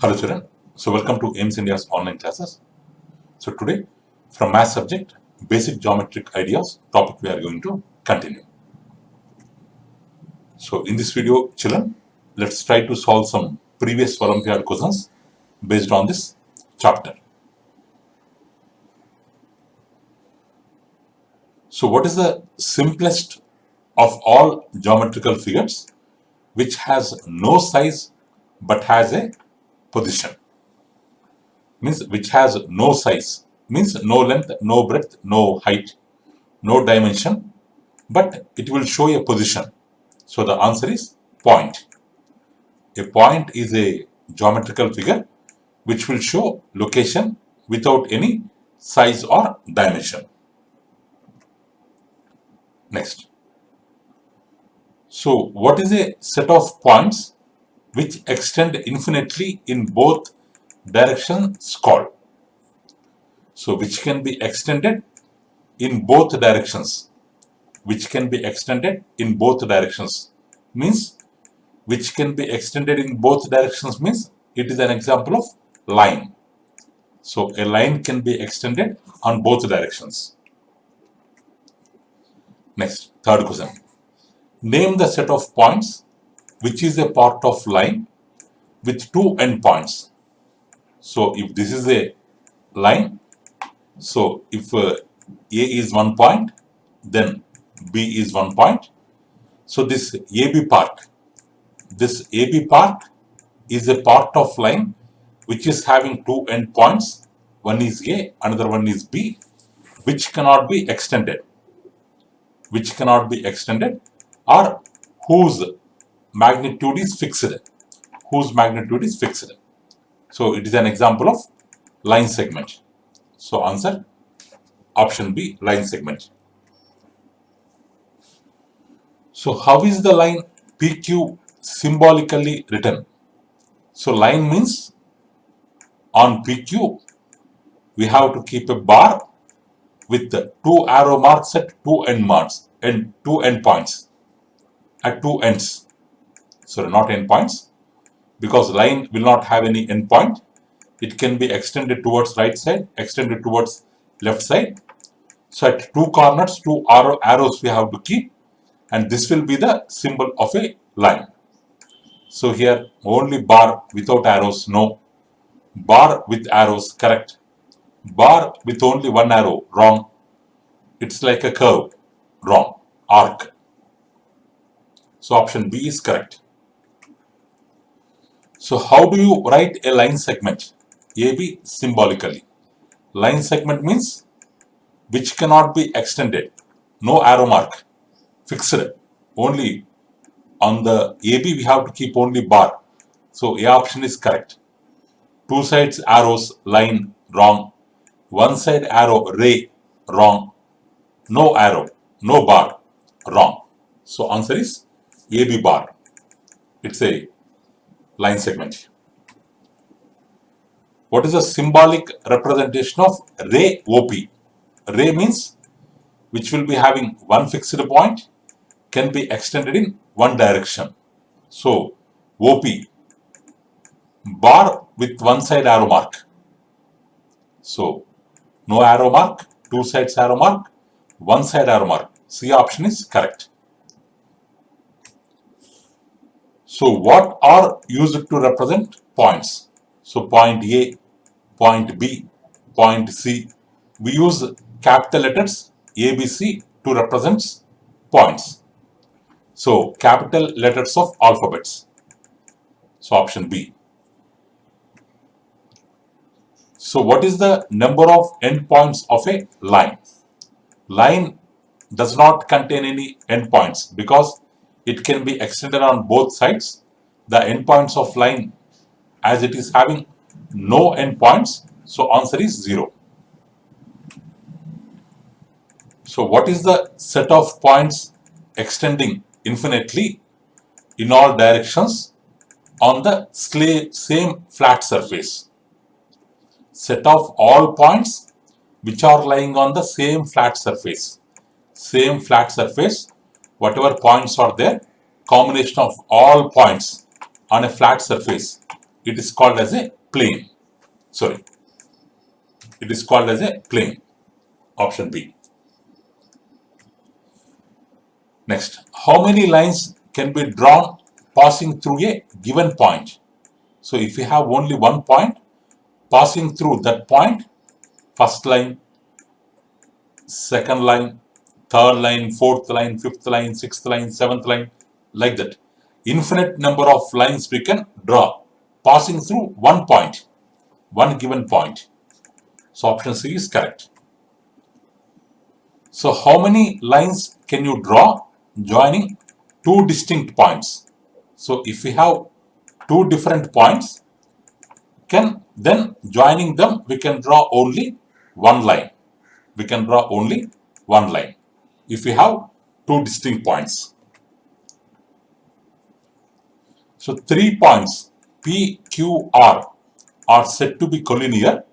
Hello children, so welcome to AIMS India's online classes. So today from math subject, basic geometric ideas topic we are going to continue. So in this video children, let's try to solve some previous Olympiad questions based on this chapter. So what is the simplest of all geometrical figures which has no size but has a position? Means which has no size, means no length, no breadth, no height, no dimension, but it will show a position. So the answer is point. A point is a geometrical figure which will show location without any size or dimension. Next. So what is a set of points which extend infinitely in both directions called? So which can be extended in both directions. Which can be extended in both directions means which can be extended in both directions means it is an example of line. So a line can be extended on both directions. Next, third question. Name the set of points which is a part of line with two endpoints. So if this is a line, so if A is 1 point, then B is 1 point. So this AB part is a part of line which is having two endpoints. One is A, another one is B, which cannot be extended. Or whose magnitude is fixed. So it is an example of line segment. So answer option B, line segment. So how is the line PQ symbolically written? So line means on PQ we have to keep a bar with two arrow marks at two endpoints at two ends. So not endpoints, because line will not have any endpoint. It can be extended towards right side, extended towards left side. So at two corners, two arrows we have to keep, and this will be the symbol of a line. So here only bar without arrows, no. Bar with arrows, correct. Bar with only one arrow, wrong. It's like a curve, wrong. Arc. So option B is correct. So how do you write a line segment? AB symbolically. Line segment means which cannot be extended. No arrow mark. Fixed. Only on the AB we have to keep only bar. So A option is correct. Two sides arrows, line, wrong. One side arrow, ray, wrong. No arrow, no bar, wrong. So answer is AB bar. It's a line segment. What is the symbolic representation of ray OP? Ray means which will be having one fixed point, can be extended in one direction. So OP, bar with one side arrow mark. So no arrow mark, two sides arrow mark, one side arrow mark. C option is correct. So what are used to represent points? So point A, point B, point C. We use capital letters A, B, C to represent points. So capital letters of alphabets. So option B. So what is the number of endpoints of a line? Line does not contain any endpoints because it can be extended on both sides. The endpoints of line, as it is having no endpoints, so answer is 0. So what is the set of points extending infinitely in all directions on the same flat surface? Set of all points which are lying on the same flat surface. Same flat surface, whatever points are there, combination of all points on a flat surface it is called as a plane. Sorry, it is called as a plane. Option B. Next, how many lines can be drawn passing through a given point? So if you have only one point, passing through that point, first line, second line, third line, fourth line, fifth line, sixth line, seventh line, like that. Infinite number of lines we can draw passing through one point, one given point. So option C is correct. So how many lines can you draw joining two distinct points? So if we have two different points, then joining them we can draw only one line. We can draw only one line if we have two distinct points. So 3 points P, Q, R are said to be collinear.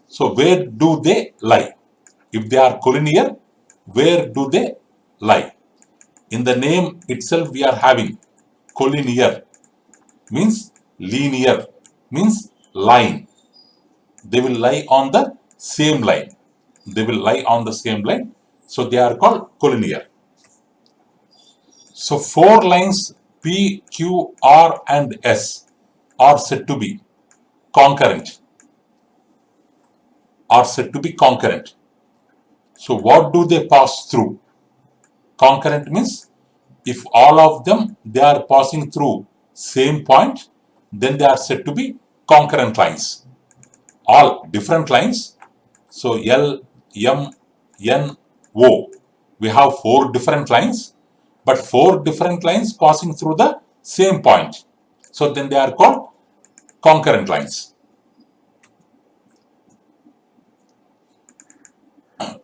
So where do they lie? If they are collinear, where do they lie? In the name itself we are having collinear, means linear, means line. They will lie on the same line. They will lie on the same line. So they are called collinear. So 4 lines P, Q, R and S are said to be concurrent. So what do they pass through? Concurrent means if all of them they are passing through same point, then they are said to be concurrent lines. All different lines. So L, M, N, O. We have 4 different lines, but 4 different lines passing through the same point. So then they are called concurrent lines.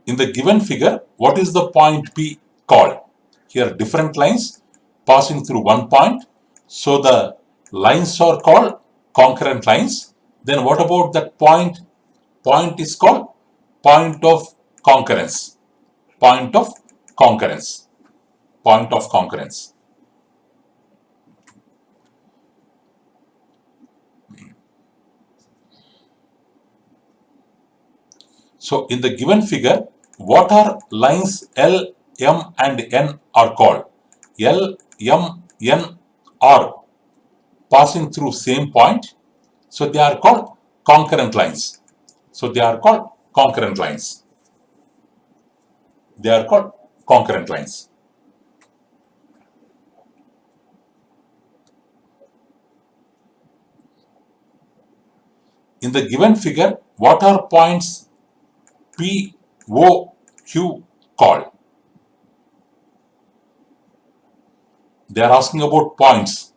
In the given figure, what is the point P called? Here different lines passing through one point. So the lines are called concurrent lines. Then what about that point? Point is called point of concurrence. Point of concurrence. Point of concurrence. So in the given figure, what are lines L, M and N are called? L, M, N are passing through same point. So they are called concurrent lines. So they are called concurrent lines. They are called concurrent lines. In the given figure, what are points P, O, Q called? They are asking about points.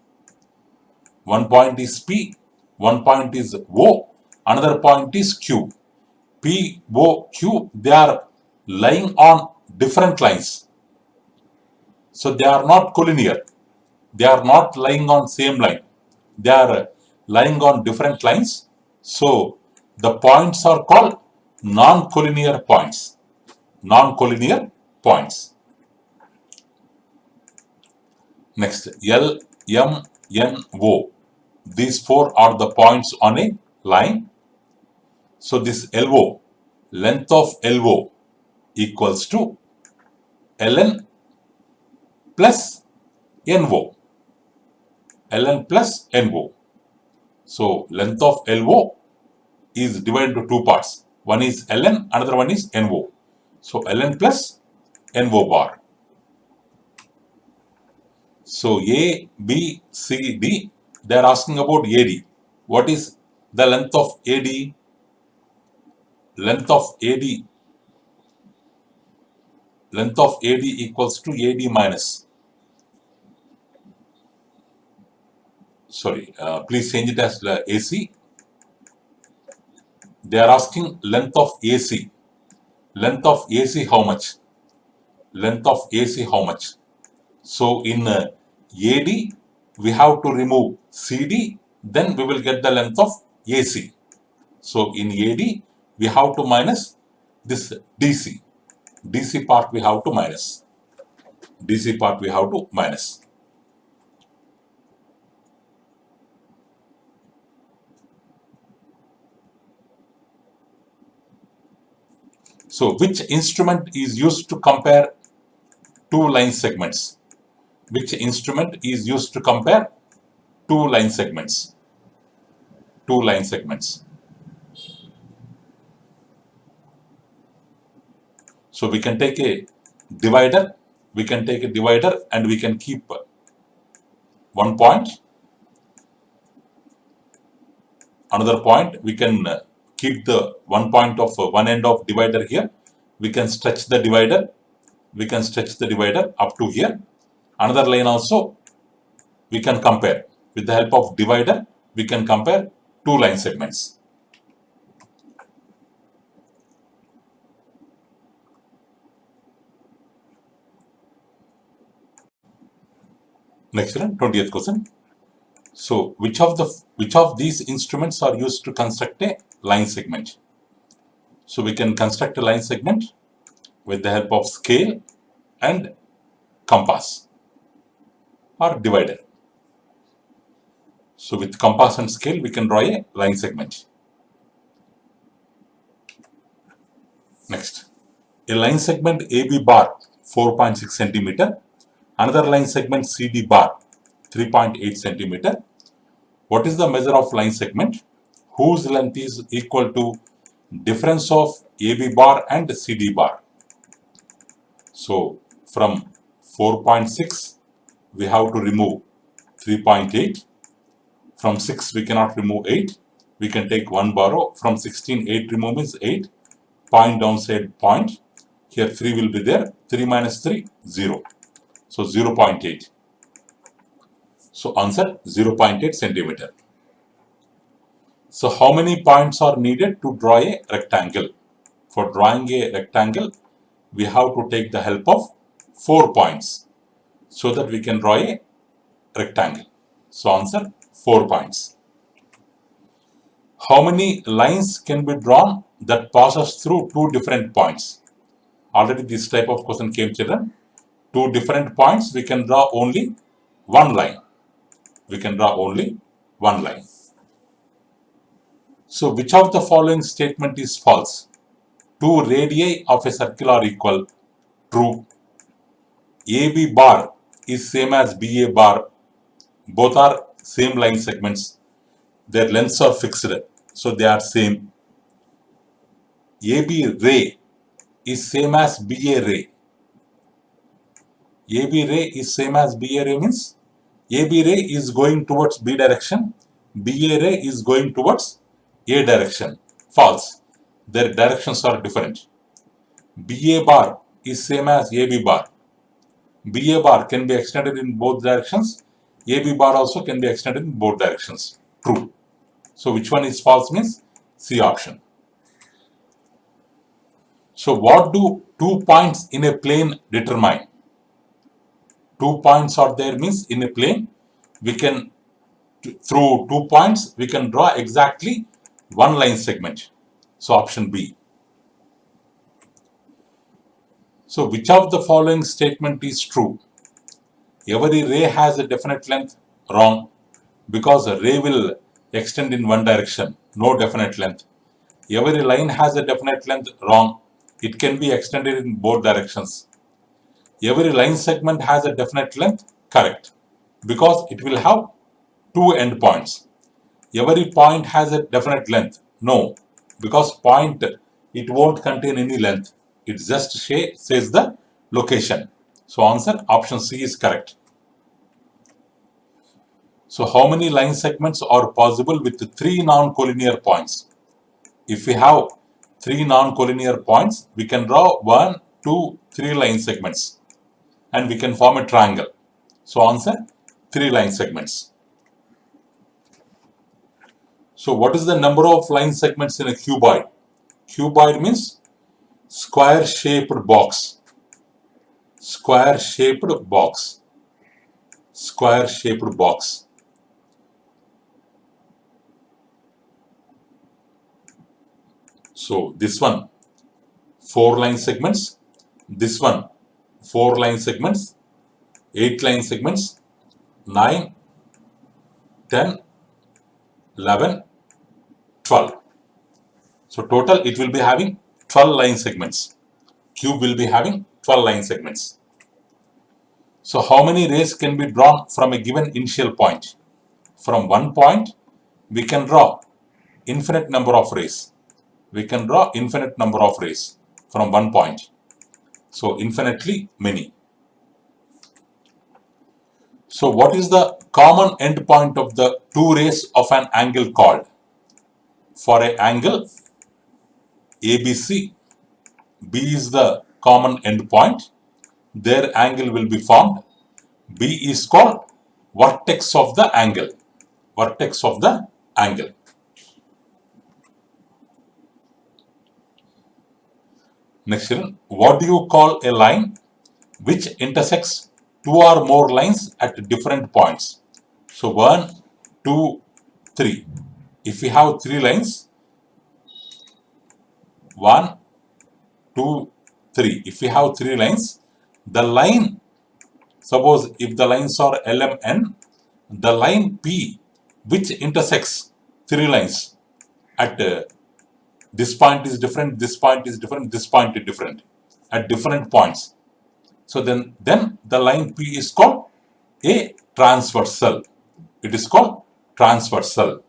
One point is P, one point is O, another point is Q. P, O, Q, they are lying on different lines. So they are not collinear. They are not lying on same line. They are lying on different lines. So the points are called non-collinear points. Non-collinear points. Next, L, M, N, O. These 4 are the points on a line. So this LO, length of LO equals to ln plus NO. ln plus NO. So length of LO is divided into 2 parts. One is ln, another one is NO. So ln plus NO bar. So A, B, C, D, they are asking about AD. What is the length of AD? Length of AD equals to AD minus. Sorry, please change it as AC. They are asking length of AC. Length of AC how much? Length of AC how much? So in AD, we have to remove CD, then we will get the length of AC. So in AD, we have to minus this DC. DC part we have to minus. DC part we have to minus. So which instrument is used to compare two line segments? Which instrument is used to compare two line segments? Two line segments. So we can take a divider. We can take a divider and we can keep one point. Another point, we can keep the one point of one end of divider here. We can stretch the divider. We can stretch the divider up to here. Another line also we can compare. With the help of divider, we can compare two line segments. Next one, 20th question. So which of these instruments are used to construct a line segment? So we can construct a line segment with the help of scale and compass or divider. So with compass and scale, we can draw a line segment. Next, a line segment AB bar 4.6 centimeter, another line segment CD bar 3.8 centimeter. What is the measure of line segment whose length is equal to difference of AB bar and CD bar? So from 4.6 we have to remove 3.8. From 6 we cannot remove 8. We can take 1 borrow. From 16, 8 remove means 8. Point downside point. Here 3 will be there. 3 minus 3, 0. So 0.8. So answer 0.8 centimeter. So how many points are needed to draw a rectangle? For drawing a rectangle, we have to take the help of 4 points so that we can draw a rectangle. So answer 4 points. How many lines can be drawn that passes through two different points? Already this type of question came, children. Two different points, we can draw only one line. We can draw only one line. So which of the following statement is false? Two radii of a circle are equal. True. AB bar is same as BA bar. Both are same line segments. Their lengths are fixed, so they are same. AB ray is same as BA ray. AB ray is same as BA ray means AB ray is going towards B direction, BA ray is going towards A direction. False. Their directions are different. BA bar is same as AB bar. BA bar can be extended in both directions. AB bar also can be extended in both directions. True. So which one is false means C option. So what do 2 points in a plane determine? 2 points are there means in a plane we can, through 2 points we can draw exactly one line segment. So option B. So which of the following statement is true? Every ray has a definite length. Wrong, because a ray will extend in one direction, no definite length. Every line has a definite length. Wrong, it can be extended in both directions. Every line segment has a definite length. Correct, because it will have two endpoints. Every point has a definite length. No, because point, it won't contain any length. It just says the location. So answer option C is correct. So how many line segments are possible with 3 non-collinear points? If we have 3 non-collinear points, we can draw 1, 2, 3 line segments and we can form a triangle. So answer 3 line segments. So what is the number of line segments in a cuboid? Cuboid means square shaped box. Square shaped box. Square shaped box. So this one 4 line segments, this one 4 line segments, 8 line segments, 9, 10, 11, 12. So total it will be having 12 line segments. Cube will be having 12 line segments. So how many rays can be drawn from a given initial point? From one point, we can draw infinite number of rays. We can draw infinite number of rays from one point. So infinitely many. So what is the common end point of the two rays of an angle called? For an angle ABC, B is the common end point. Their angle will be formed. B is called vertex of the angle. Vertex of the angle. Next one, what do you call a line which intersects two or more lines at different points? So 1, 2, 3. If we have three lines, 1, 2, 3. If we have three lines, the line, suppose if the lines are L, M, N, the line P which intersects three lines at this point is different, this point is different, this point is different at different points. So then the line P is called a transversal. It is called transversal.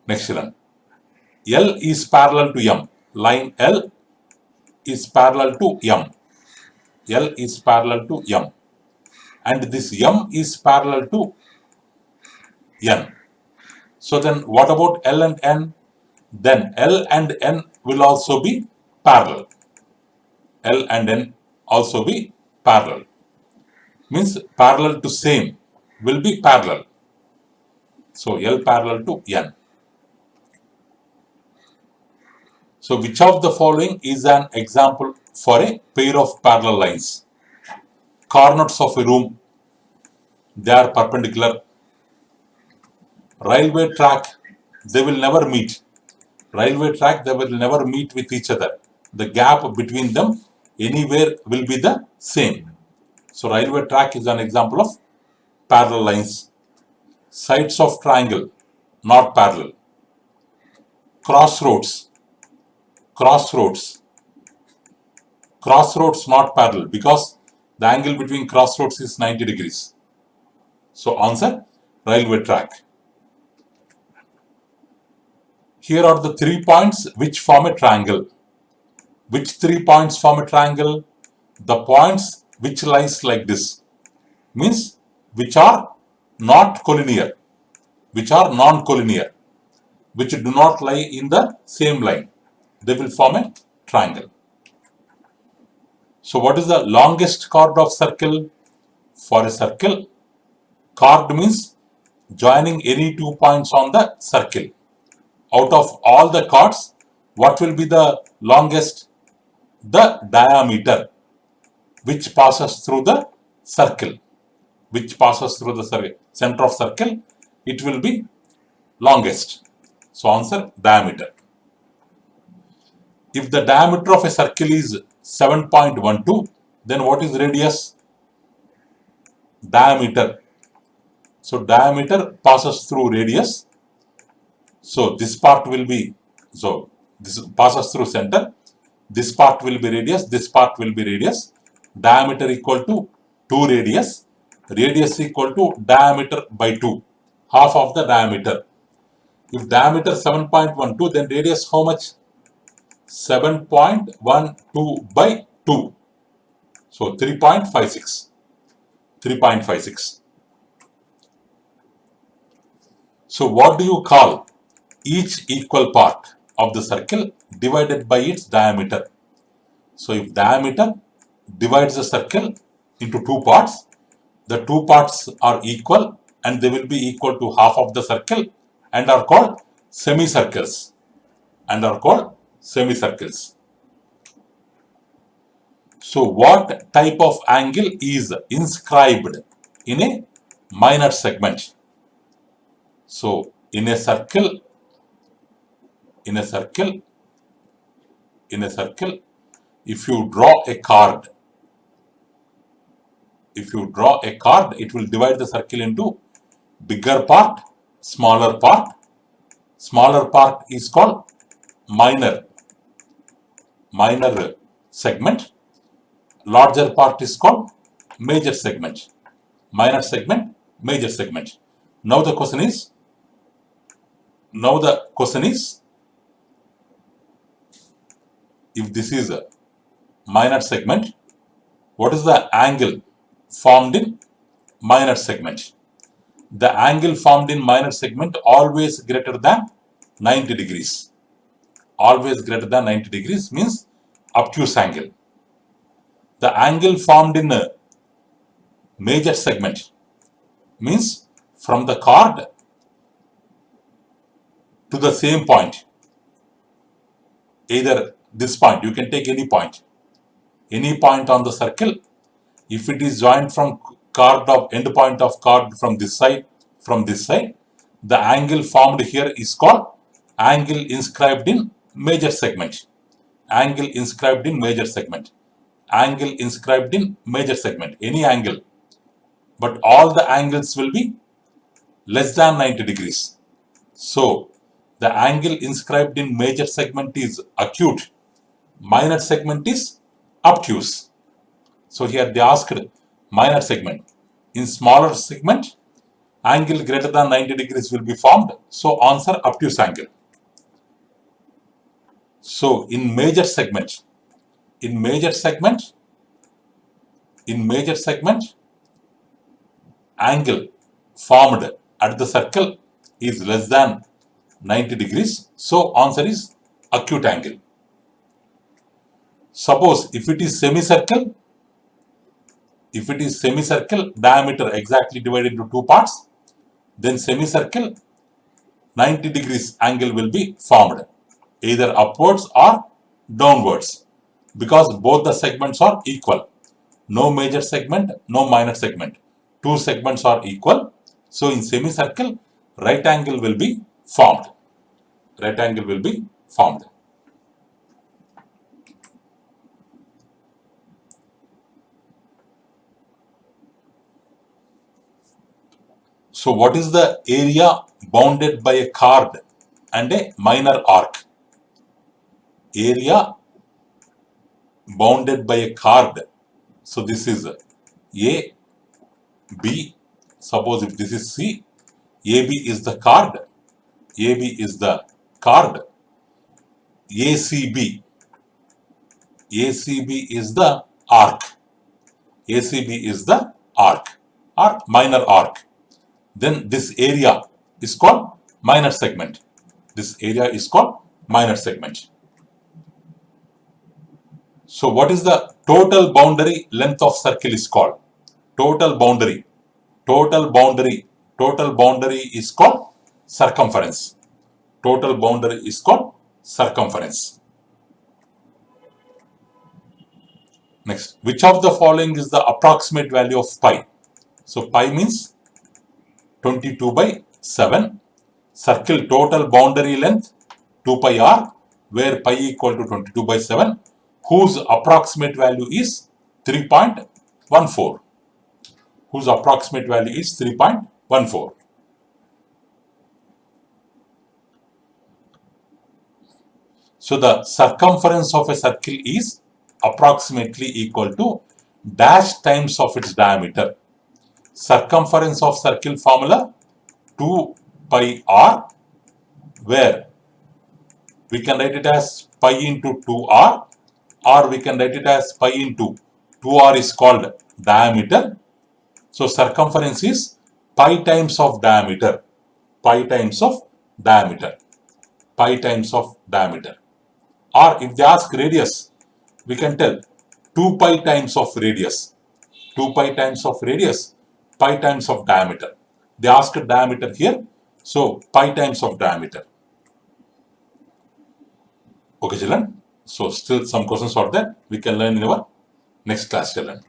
Next one. L is parallel to M. Line L is parallel to M. L is parallel to M. And this M is parallel to N. So then what about L and N? Then L and N will also be parallel. L and N also be parallel. Means parallel to same will be parallel. So L parallel to N. So which of the following is an example for a pair of parallel lines? Corners of a room, they are perpendicular. Railway track, they will never meet. Railway track, they will never meet with each other. The gap between them anywhere will be the same. So railway track is an example of parallel lines. Sides of triangle, not parallel. Crossroads, crossroads, crossroads not parallel because the angle between crossroads is 90 degrees. So answer, railway track. Here are the 3 points which form a triangle. Which 3 points form a triangle? The points which lies like this. Means which are not collinear. Which are non-collinear. Which do not lie in the same line. They will form a triangle. So what is the longest chord of circle? For a circle, chord means joining any 2 points on the circle. Out of all the chords, what will be the longest? The diameter which passes through the circle. Which passes through the center of circle, it will be longest. So answer, diameter. If the diameter of a circle is 7.12, then what is radius? Diameter. So diameter passes through radius. So this part will be, so this passes through center. This part will be radius, this part will be radius. Diameter equal to 2 radius. Radius equal to diameter by 2. Half of the diameter. If diameter 7.12, then radius how much? 7.12 by 2. So 3.56. 3.56. So what do you call each equal part of the circle divided by its diameter? So if diameter divides the circle into 2 parts, the 2 parts are equal and they will be equal to half of the circle and are called semicircles. So what type of angle is inscribed in a minor segment? So in a circle, if you draw a card, it will divide the circle into bigger part, smaller part. Smaller part is called minor. minor segment. Larger part is called major segment. Minor segment, major segment. Now the question is, if this is a minor segment, what is the angle formed in minor segment? The angle formed in minor segment always greater than 90 degrees. Always greater than 90 degrees means obtuse angle. The angle formed in a major segment means from the chord to the same point. Either this point, you can take any point on the circle. If it is joined from chord of end point of chord from this side, the angle formed here is called angle inscribed in major segment. Angle inscribed in major segment. Angle inscribed in major segment. Any angle, but all the angles will be less than 90 degrees. So the angle inscribed in major segment is acute. Minor segment is obtuse. So here they asked minor segment. In smaller segment, angle greater than 90 degrees will be formed. So answer obtuse angle. So in major segment, angle formed at the circle is less than 90 degrees. So answer is acute angle. Suppose if it is semicircle, diameter exactly divided into two parts, then semicircle 90 degrees angle will be formed, either upwards or downwards, because both the segments are equal. No major segment, no minor segment. Two segments are equal. So in semicircle, right angle will be formed. Right angle will be formed. So what is the area bounded by a chord and a minor arc? Area bounded by a chord. So this is A, B. Suppose if this is C, AB is the chord. AB is the chord. ACB. ACB is the arc. ACB is the arc or minor arc. Then this area is called minor segment. This area is called minor segment. So what is the total boundary length of circle is called? Total boundary is called circumference. Total boundary is called circumference. Next, which of the following is the approximate value of pi? So pi means 22/7. Circle total boundary length 2 pi r, where pi equal to 22/7, whose approximate value is 3.14. Whose approximate value is 3.14. So the circumference of a circle is approximately equal to dash times of its diameter. Circumference of circle formula 2 pi r, where we can write it as pi into 2r, or we can write it as pi into 2r is called diameter. So circumference is pi times of diameter. Pi times of diameter. Pi times of diameter. Or if they ask radius, we can tell 2 pi times of radius. 2 pi times of radius, pi times of diameter. They asked diameter here, so pi times of diameter. Okay, children. So still some questions are there. We can learn in our next class, children.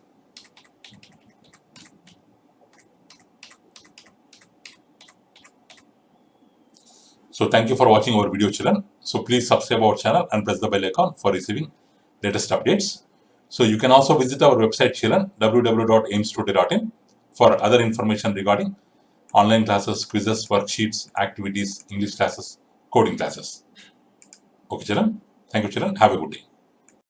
So thank you for watching our video, children. So please subscribe our channel and press the bell icon for receiving latest updates. So you can also visit our website, children, www.aimstoday.in, for other information regarding online classes, quizzes, worksheets, activities, English classes, coding classes. Okay, children. Thank you, children. Have a good day.